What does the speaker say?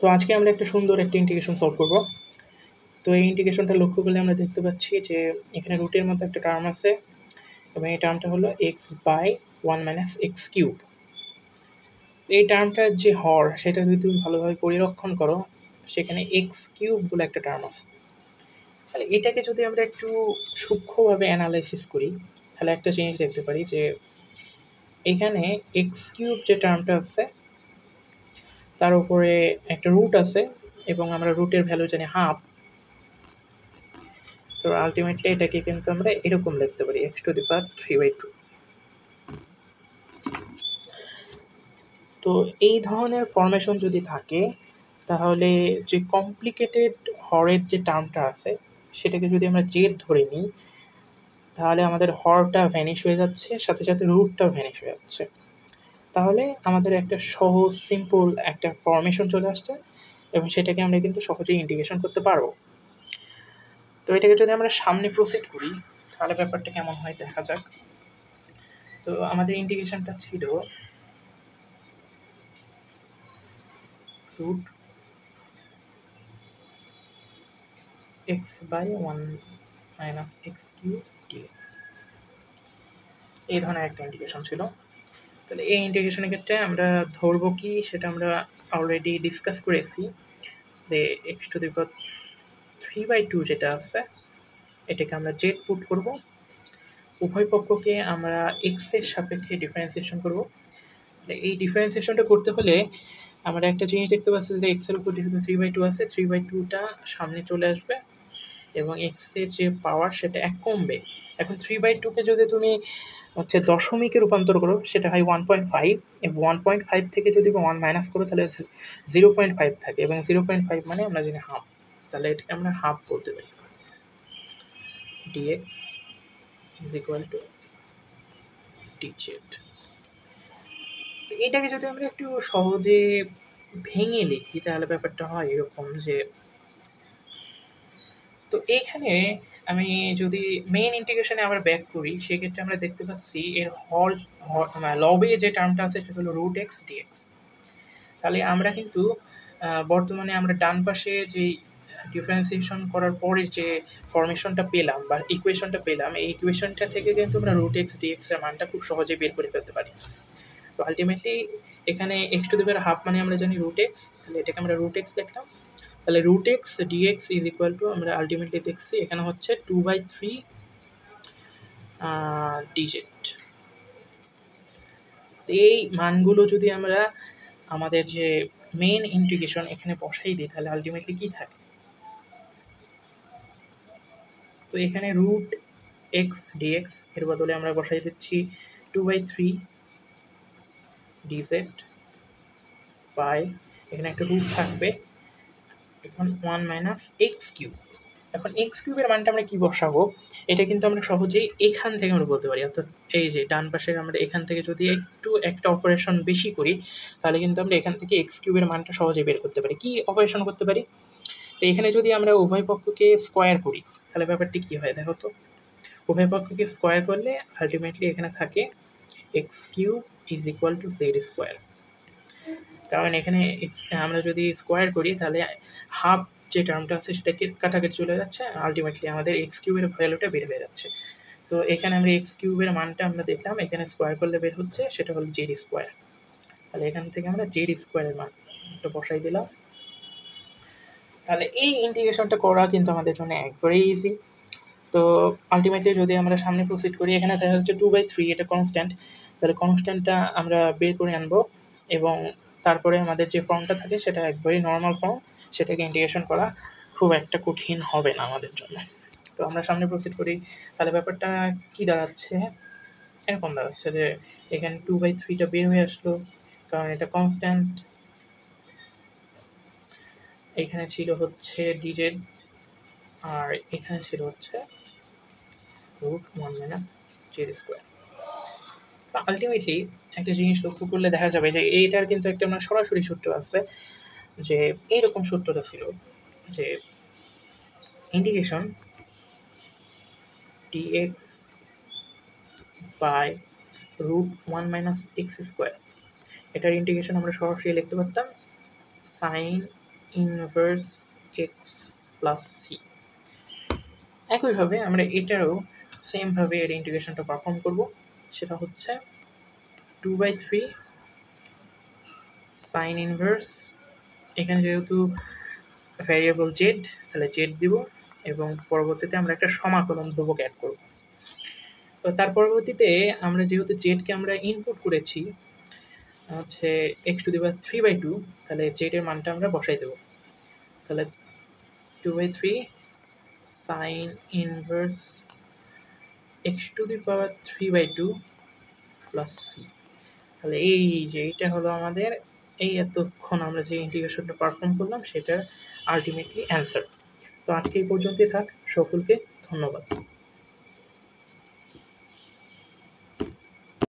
তো আজকে আমরা একটা সুন্দর একটা ইন্টিগ্রেশন সলভ করব। তো এই ইন্টিগ্রেশনটা লক্ষ্য করলে আমরা দেখতে পাচ্ছি যে এখানে রুটের মতো একটা টার্ম আছে এবং এই টার্মটা হলো এক্স বাই 1 - x³ এই টার্মটার যে হর সেটা যদি তুমি ভালোভাবে পরিরক্ষণ করো সেখানে x³ বলে একটা টার্ম আছে। তাহলে এটাকে যদি আমরা একটু সূক্ষ্মভাবে অ্যানালাইসিস করি তাহলে একটা জিনিস দেখতে পারি যে এখানে x³ যে টার্মটা আছে তার উপরে একটা রুট আছে এবং আমরা রুটের ভ্যালু জানি হাফ। তো আলটিমেটলি এটাকে কিন্তু আমরা এরকম লিখতে পারি x⁴/3/2। তো এই ধরনের ফরমেশন যদি থাকে তাহলে যে কমপ্লিকেটেড হরের যে টার্মটা আছে সেটাকে যদি আমরা জেড ধরে নিই তাহলে আমাদের হরটা ভ্যানিশ হয়ে যাচ্ছে, সাথে সাথে রুটটাও ভ্যানিশ হয়ে যাচ্ছে। তাহলে আমাদের একটা সহজ সিম্পল একটা ফরমেশন চলে আসছে এবং সেটাকে আমরা কিন্তু সহজেই ইন্টিগ্রেশন করতে পারবো। তো এটাকে যদি আমরা সামনে প্রসিড করি তাহলে ব্যাপারটা কেমন হয় দেখা যাক। তো আমাদের ইন্টিগ্রেশনটা ছিল root x/1 - x³ এই ধরনের একটা ইন্টিগ্রেশন ছিল। তাহলে এই ইন্টিগ্রেশনের ক্ষেত্রে আমরা ধরবো কি সেটা আমরা অলরেডি ডিসকাস করেছি যে x⁴/2 যেটা আছে এটাকে আমরা জেড পুট করব, উভয় পক্ষকে আমরা এক্স এর সাপেক্ষে ডিফারেন্সিয়েশন করব। এই ডিফারেন্সিয়েশনটা করতে হলে আমরা একটা জিনিস দেখতে পাচ্ছি যে এক্স এর উপর যেহেতু 3/2 আছে 3/2টা সামনে চলে আসবে এবং এক্স এর যে পাওয়ার সেটা 1 কমবে। এখন 3/2কে যদি তুমি দশমিকে রূপান্তর করো সেটা হয় 1.5 এবং 1.5 থেকে যদি 1 মাইনাস করো তাহলে 0.5 থাকে এবং 0.5 মানে আমরা জানি হাফ। তাহলে এটাকে আমরা হাফ বলতে পারি। dx = dz। এটাকে যদি আমরা একটু সহজে ভেঙে লিখি তাহলে ব্যাপারটা হয় এরকম যে তো এখানে আমি যদি মেইন ইন্টিগ্রেশনে আবার ব্যাক করি সেক্ষেত্রে আমরা দেখতে পাচ্ছি এর লবে যে টার্মটা আছে সেটা হলো √x/dx। তাহলে আমরা কিন্তু বর্তমানে আমরা ডান পাশে যে ডিফারেন্সিয়েশন করার পরে যে ফরমেশনটা পেলাম বা ইকুয়েশনটা পেলাম এই ইকুয়েশনটা থেকে কিন্তু আমরা √x/dx এর মানটা খুব সহজে বের করে ফেলতে পারি। তো আলটিমেটলি এখানে x⁴ মানে আমরা জানি √x, তাহলে এটাকে আমরা √x লিখলাম। তাহলে √x/dx = আমরা আলটিমেটলি দেখছি এখানে হচ্ছে 2/3 dz। এই মানগুলো যদি আমরা আমাদের যে মেইন ইন্টিগ্রেশন এখানে বসাই দিই তাহলে আলটিমেটলি কি থাকে? তো এখানে √x/dx এর বদলে আমরা বসাই দিচ্ছি 2/3 dz বাই এখানে একটা রুট থাকবে এখন 1 - x³ এখন x³ এর মানটা আমরা কি বসাবো এটা কিন্তু আমরা সহজেই এখান থেকে আমরা বলতে পারি। অর্থাৎ এই যে ডান পাশের আমরা এখান থেকে যদি একটু একটা অপারেশন বেশি করি তাহলে কিন্তু আমরা এখান থেকে x³ এর মানটা সহজেই বের করতে পারি। কি অপারেশন করতে পারি? তো এখানে যদি আমরা উভয় পক্ষকে স্কোয়ার করি তাহলে ব্যাপারটি কি হয় দেখো তো। উভয় পক্ষকে স্কোয়ার করলে আলটিমেটলি এখানে থাকে x³ = z²। কারণ এখানে আমরা যদি স্কোয়ার করি তাহলে হাফ যে টার্মটা আছে সেটাকে কাটাকাটি চলে যাচ্ছে, আলটিমেটলি আমাদের x³ এর ভ্যালুটা বের হয়ে যাচ্ছে। তো এখানে আমরা x³ এর মানটা আমরা দেখলাম এখানে স্কোয়ার করলে বের হচ্ছে সেটা হলো z²। তাহলে এখান থেকে আমরা z² এর মানটা বসাই দিলাম। তাহলে এই ইন্টিগ্রেশনটা করা কিন্তু আমাদের জন্য একবারেই ইজি। তো আলটিমেটলি যদি আমরা সামনে প্রসিড করি এখানে দেখা যাচ্ছে 2/3 এটা কনস্ট্যান্ট, তাহলে কনস্ট্যান্টটা আমরা বের করে আনবো এবং তারপরে আমাদের যে ফর্মটা থাকে সেটা একবারেই নর্মাল ফর্ম, সেটাকে ইন্টিগ্রেশন করা খুব একটা কঠিন হবে না আমাদের জন্য। তো আমরা সামনে প্রসিড করি তাহলে ব্যাপারটা কি দাঁড়াচ্ছে এরকম দাঁড়াচ্ছে যে এখানে 2/3টা বের হয়ে আসলো কারণ এটা কনস্ট্যান্ট। এখানে ছিল হচ্ছে dz আর এখানে ছিল হচ্ছে √1 - z²। আলটিমেটলি একটা জিনিস লক্ষ্য করলে দেখা যাবে যে এইটার কিন্তু একটা আমরা সরাসরি সূত্র আছে যে এইরকম সূত্রটা ছিল যে ইন্টিগ্রেশন dx বাই √1 - x²। এটার ইন্টিগ্রেশন আমরা সরাসরি লিখতে পারতাম sin inverse x plus c. একইভাবে আমরা এটারও সেমভাবে এর ইন্টিগ্রেশনটা পারফর্ম করব, সেটা হচ্ছে 2/3 সাইন ইনভার্স, এখানে যেহেতু ভ্যারিয়েবল জেড তাহলে জেড দিব, এবং পরবর্তীতে আমরা একটা সমাকলন ধ্রুবক অ্যাড করব। তো তার পরবর্তীতে আমরা যেহেতু জেডকে আমরা ইনপুট করেছি হচ্ছে x⁵, তাহলে জেডের মানটা আমরা বসাই দেবো। তাহলে 2/3 sign inverse x⁵ plus C. তাহলে এই যে এটা হলো আমাদের এই এতক্ষণ আমরা যে ইন্টিগ্রেশনটা পারফর্ম করলাম সেটার আলটিমেটলি অ্যান্সার। তো আজকে এই পর্যন্তই থাক, সকলকে ধন্যবাদ।